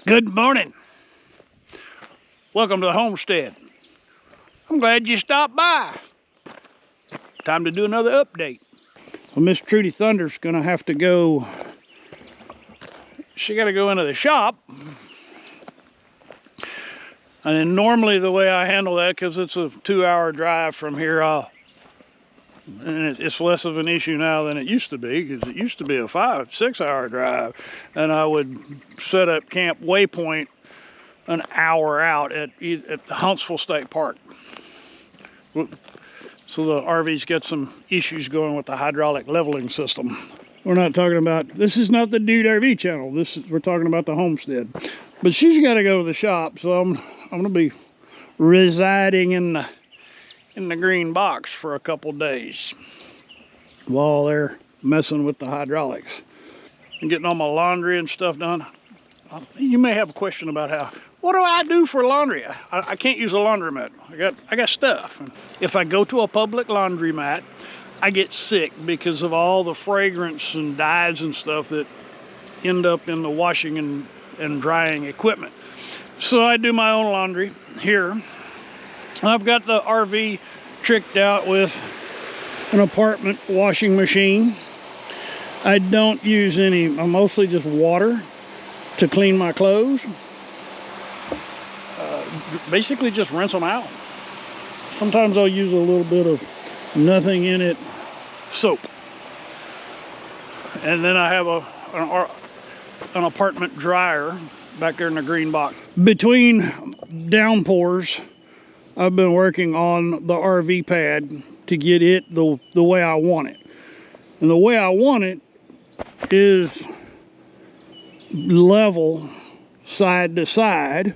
Good morning. Welcome to the homestead. I'm glad you stopped by. Time to do another update. Well, Miss Trudy Thunder's gonna have to go. She gotta go into the shop. And then normally the way I handle that, because it's a 2-hour drive from here, and it's less of an issue now than it used to be, because it used to be a 5-6 hour drive, and I would set up Camp Waypoint an hour out at the Huntsville State Park. So the RV's got some issues going with the hydraulic leveling system. We're not talking about, this is not the Dude RV channel. We're talking about the homestead. But she's got to go to the shop, so I'm gonna be residing in the green box for a couple days while they're messing with the hydraulics and getting all my laundry and stuff done. You may have a question about what do I do for laundry? I can't use a laundromat. I got stuff. If I go to a public laundromat, I get sick because of all the fragrance and dyes and stuff that end up in the washing and drying equipment. So I do my own laundry here. I've got the RV tricked out with an apartment washing machine. I don't use any, I'm mostly just water to clean my clothes. Basically just rinse them out. Sometimes I'll use a little bit of nothing in it soap. And then I have an apartment dryer back there in the green box. Between downpours, I've been working on the RV pad to get it the way I want it. And the way I want it is level side to side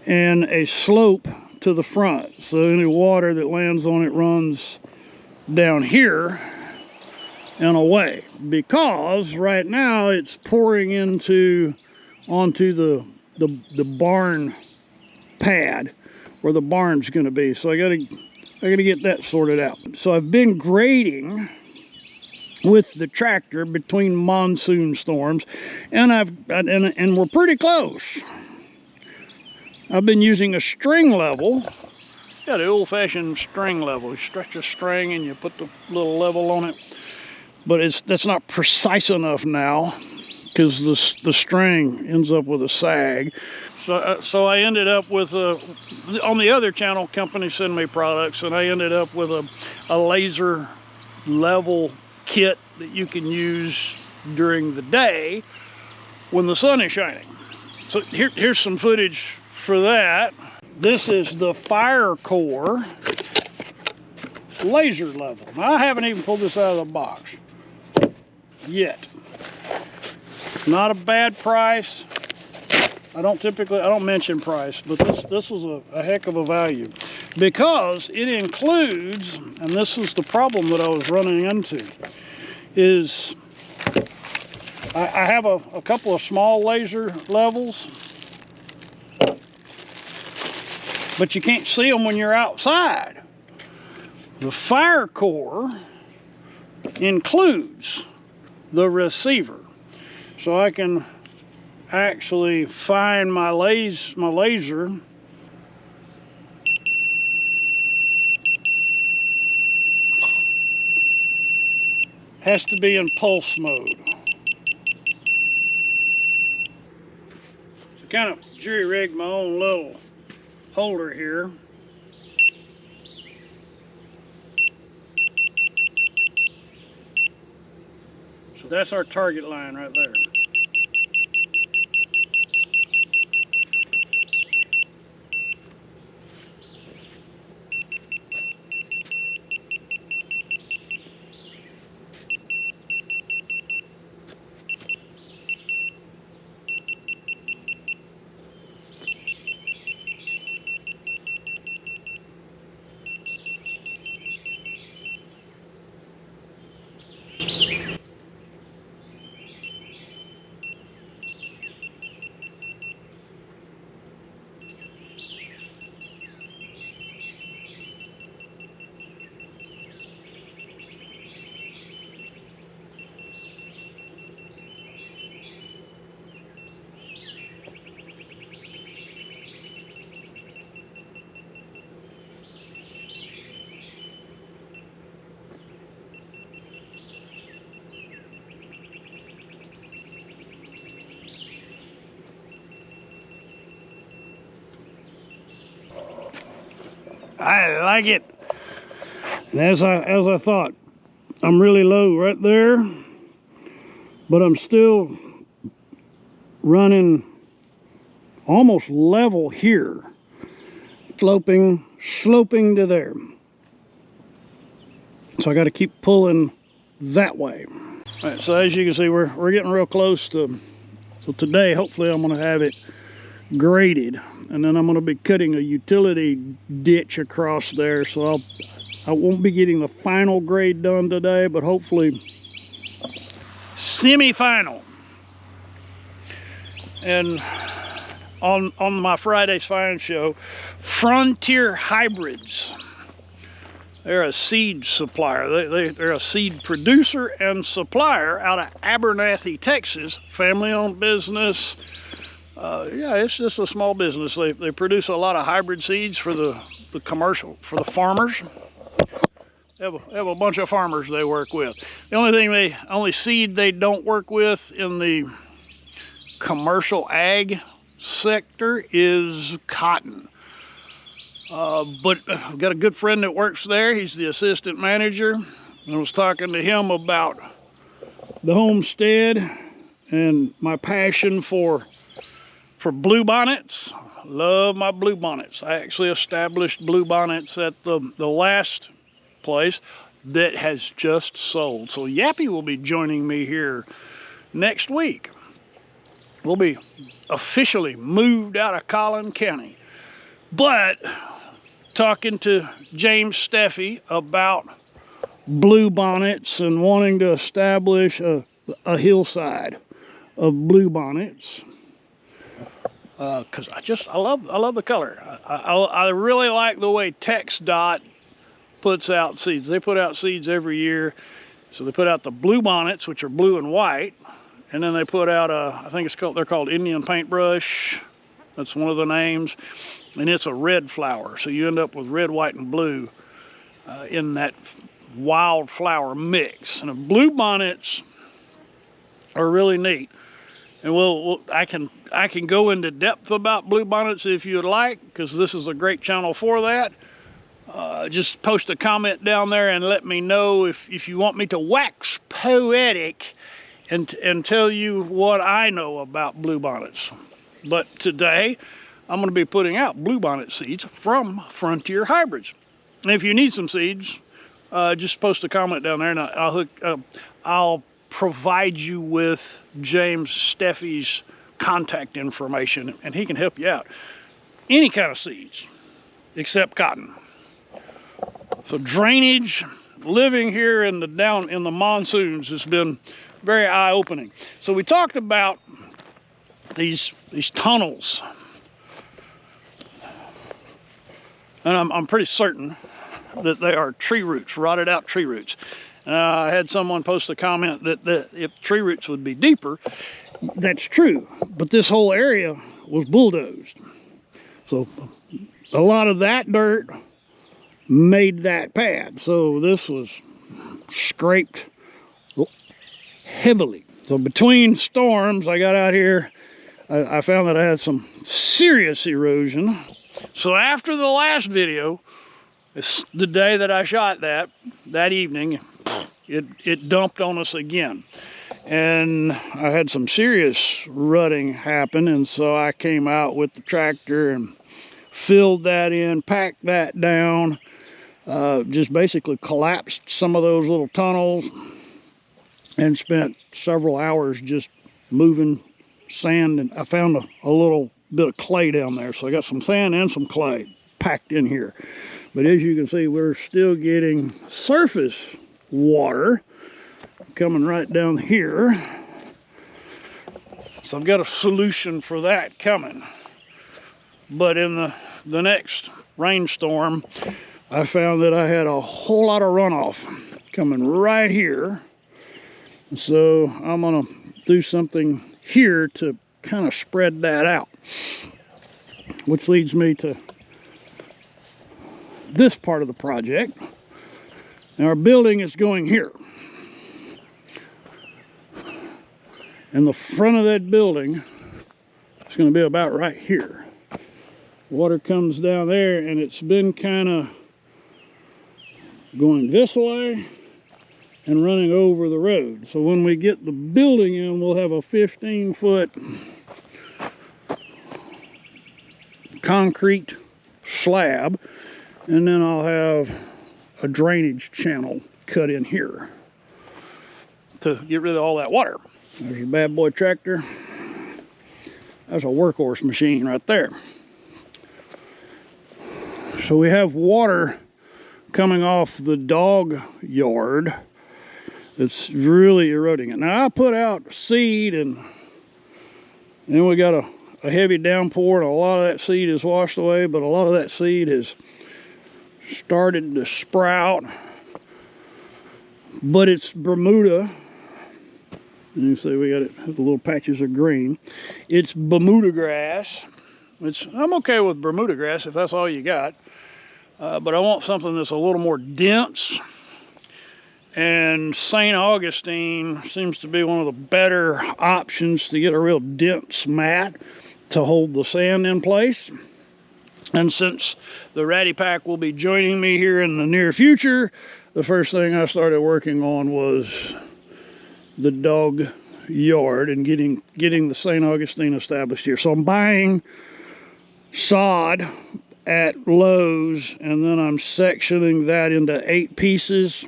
and a slope to the front. So any water that lands on it runs down here and away. Because right now it's pouring onto the barn pad where the barn's going to be. So I gotta get that sorted out. So I've been grading with the tractor between monsoon storms, and we're pretty close. I've been using a string level. Yeah, the old-fashioned string level. You stretch a string and you put the little level on it. But that's not precise enough now because the string ends up with a sag. So I ended up with on the other channel, company send me products, and I ended up with a laser level kit that you can use during the day when the sun is shining. So here's some footage for that. This is the Fire Core laser level. Now, I haven't even pulled this out of the box yet. Not a bad price. I don't mention price, but this was a heck of a value because it includes, and this is the problem that I was running into, is I have a couple of small laser levels, but you can't see them when you're outside. The Fire Core includes the receiver, so I can actually find my laser has to be in pulse mode. So kind of jury-rigged my own little holder here. So that's our target line right there. I like it. And as I thought, I'm really low right there, but I'm still running almost level here, sloping to there. So I got to keep pulling that way. All right, so as you can see, we're getting real close to, so today hopefully I'm going to have it graded, and then I'm going to be cutting a utility ditch across there. So I won't be getting the final grade done today, but hopefully semi-final. And on my Friday's Find show, Frontier Hybrids, they're a seed supplier. They're a seed producer and supplier out of Abernathy, Texas. Family-owned business. Yeah, it's just a small business. They produce a lot of hybrid seeds for the commercial, for the farmers. They have a bunch of farmers they work with. The only seed they don't work with in the commercial ag sector is cotton. But I've got a good friend that works there. He's the assistant manager. I was talking to him about the homestead and my passion for blue bonnets. Love my blue bonnets. I actually established blue bonnets at the last place that has just sold. So Yappy will be joining me here next week. We'll be officially moved out of Collin County. But talking to James Steffi about blue bonnets and wanting to establish a hillside of blue bonnets, because I love the color. I really like the way TxDOT puts out seeds. They put out seeds every year. So they put out the blue bonnets, which are blue and white, and then they put out I think they're called Indian paintbrush. That's one of the names. And it's a red flower, so you end up with red, white, and blue in that wildflower mix. And the blue bonnets are really neat. And I can go into depth about blue bonnets if you'd like, because this is a great channel for that. Just post a comment down there and let me know if you want me to wax poetic and tell you what I know about blue bonnets. But today, I'm going to be putting out bluebonnet seeds from Frontier Hybrids. And if you need some seeds, just post a comment down there, and I'll provide you with James Steffi's contact information, and he can help you out. Any kind of seeds, except cotton. So drainage, living here in the monsoons has been very eye-opening. So we talked about these tunnels. And I'm pretty certain that they are tree roots, rotted out tree roots. I had someone post a comment that if tree roots would be deeper, that's true. But this whole area was bulldozed. So a lot of that dirt made that pad. So this was scraped heavily. So between storms, I got out here, I found that I had some serious erosion. So after the last video, it's the day that I shot that evening, it dumped on us again. And I had some serious rutting happen, and so I came out with the tractor and filled that in, packed that down, just basically collapsed some of those little tunnels, and spent several hours just moving sand. And I found a little bit of clay down there, so I got some sand and some clay packed in here. But as you can see, we're still getting surface water coming right down here, so I've got a solution for that coming. But in the next rainstorm, I found that I had a whole lot of runoff coming right here, so I'm gonna do something here to kind of spread that out, which leads me to this part of the project. Now our building is going here, and the front of that building is going to be about right here. Water comes down there, and it's been kind of going this way and running over the road. So when we get the building in, we'll have a 15-foot concrete slab, and then I'll have a drainage channel cut in here to get rid of all that water. There's a bad boy tractor. That's a workhorse machine right there. So we have water coming off the dog yard. It's really eroding it. Now I put out seed, and then we got a heavy downpour, and a lot of that seed is washed away, but a lot of that seed has started to sprout. But it's Bermuda. And you see we got it, the little patches of green. It's Bermuda grass, which I'm okay with Bermuda grass if that's all you got. But I want something that's a little more dense. And St. Augustine seems to be one of the better options to get a real dense mat to hold the sand in place. And since the Ratty Pack will be joining me here in the near future, the first thing I started working on was the dog yard and getting the St. Augustine established here. So I'm buying sod at Lowe's, and then I'm sectioning that into 8 pieces,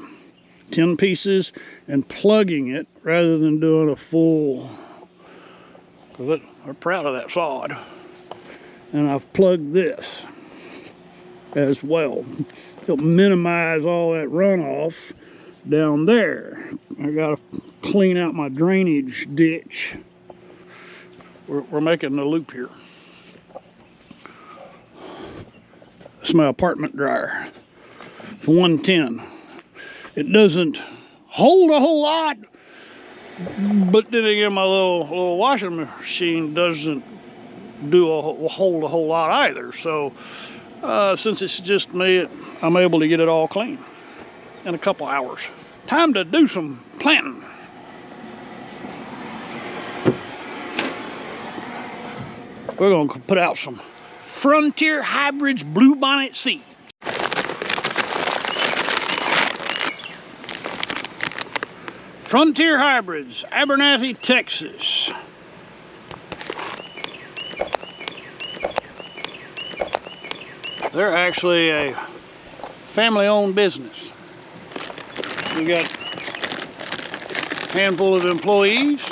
10 pieces, and plugging it rather than doing a full, because I'm proud of that sod. And I've plugged this as well. It'll minimize all that runoff down there. I gotta clean out my drainage ditch. We're making a loop here. It's my apartment dryer. It's 110. It doesn't hold a whole lot, but then again, my little washing machine doesn't hold a whole lot either. So since it's just me, I'm able to get it all clean in a couple hours. Time to do some planting. We're going to put out some Frontier Hybrids bluebonnet seed. Frontier Hybrids, Abernathy, Texas. They're actually a family-owned business. We got a handful of employees.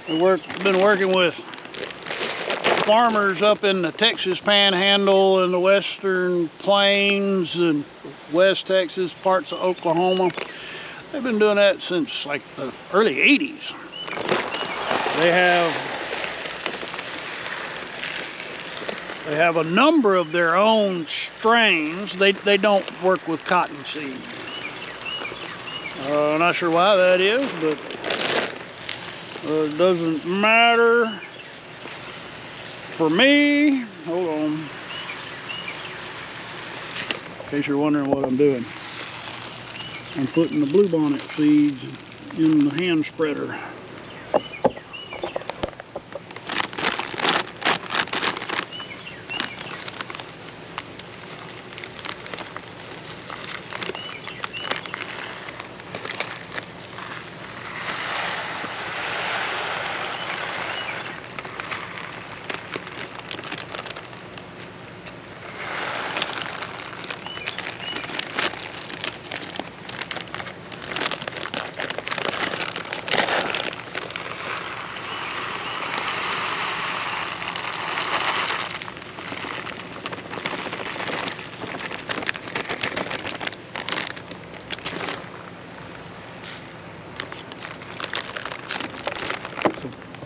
We've been working with farmers up in the Texas Panhandle and the Western Plains and West Texas, parts of Oklahoma. They've been doing that since like the early 80s. They have a number of their own strains. They don't work with cottonseed. I'm not sure why that is, but it doesn't matter for me. Hold on. In case you're wondering what I'm doing. I'm putting the bluebonnet seeds in the hand spreader.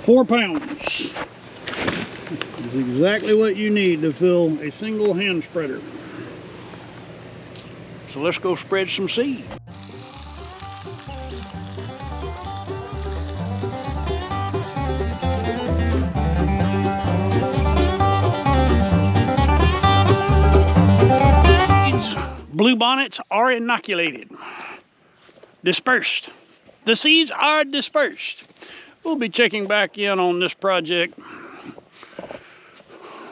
Four pounds is exactly what you need to fill a single hand spreader. So let's go spread some seed. Bluebonnets are inoculated, dispersed. The seeds are dispersed. We'll be checking back in on this project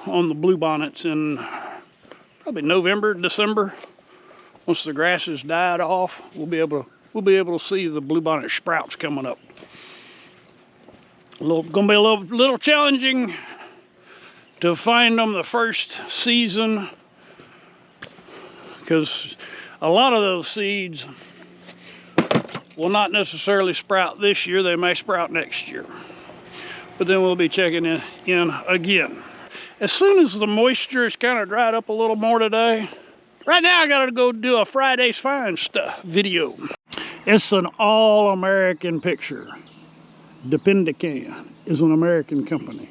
on the bluebonnets in probably November, December Once the grass has died off, we'll be able to see the bluebonnet sprouts coming up. Gonna be a little challenging to find them the first season, because a lot of those seeds will not necessarily sprout this year. They may sprout next year. But then we'll be checking in again. As soon as the moisture is kind of dried up a little more today, right now I gotta go do a Friday's Find Stuff video. It's an all-American picture. Dependican is an American company.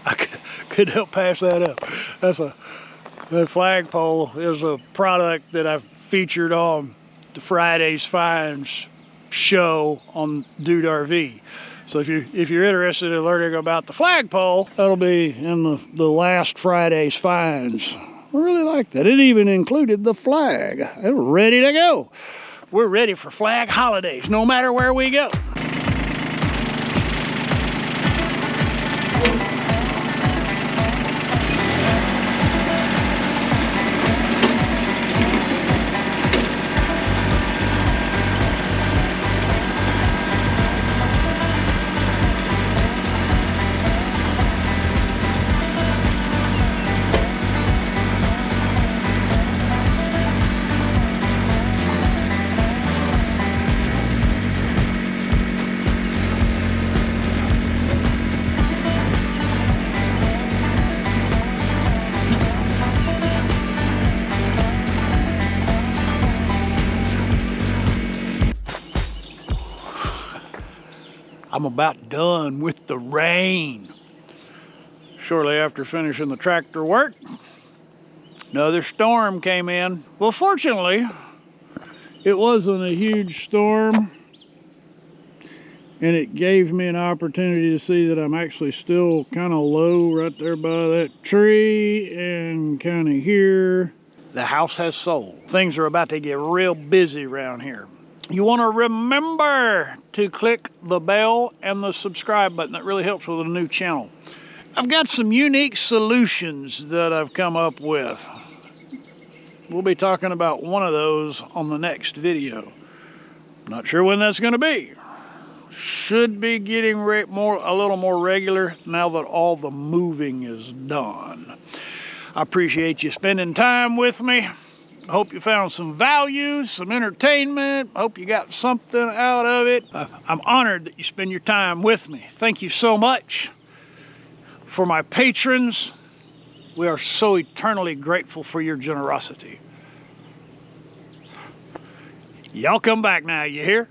I could help pass that up. The flagpole is a product that I've featured on the Friday's Finds show on Dude RV. So if you're interested in learning about the flagpole, that'll be in the last Friday's Finds. I really like that. It even included the flag. It was ready to go. We're ready for flag holidays, no matter where we go. I'm about done with the rain. Shortly after finishing the tractor work, another storm came in. Well, fortunately, it wasn't a huge storm, and it gave me an opportunity to see that I'm actually still kind of low right there by that tree and kind of here. The house has sold. Things are about to get real busy around here. You want to remember to click the bell and the subscribe button. That really helps with a new channel. I've got some unique solutions that I've come up with. We'll be talking about one of those on the next video. Not sure when that's going to be. Should be getting a little more regular now that all the moving is done. I appreciate you spending time with me. I hope you found some value, some entertainment. I hope you got something out of it. I'm honored that you spend your time with me. Thank you so much. For my patrons, we are so eternally grateful for your generosity. Y'all come back now, you hear?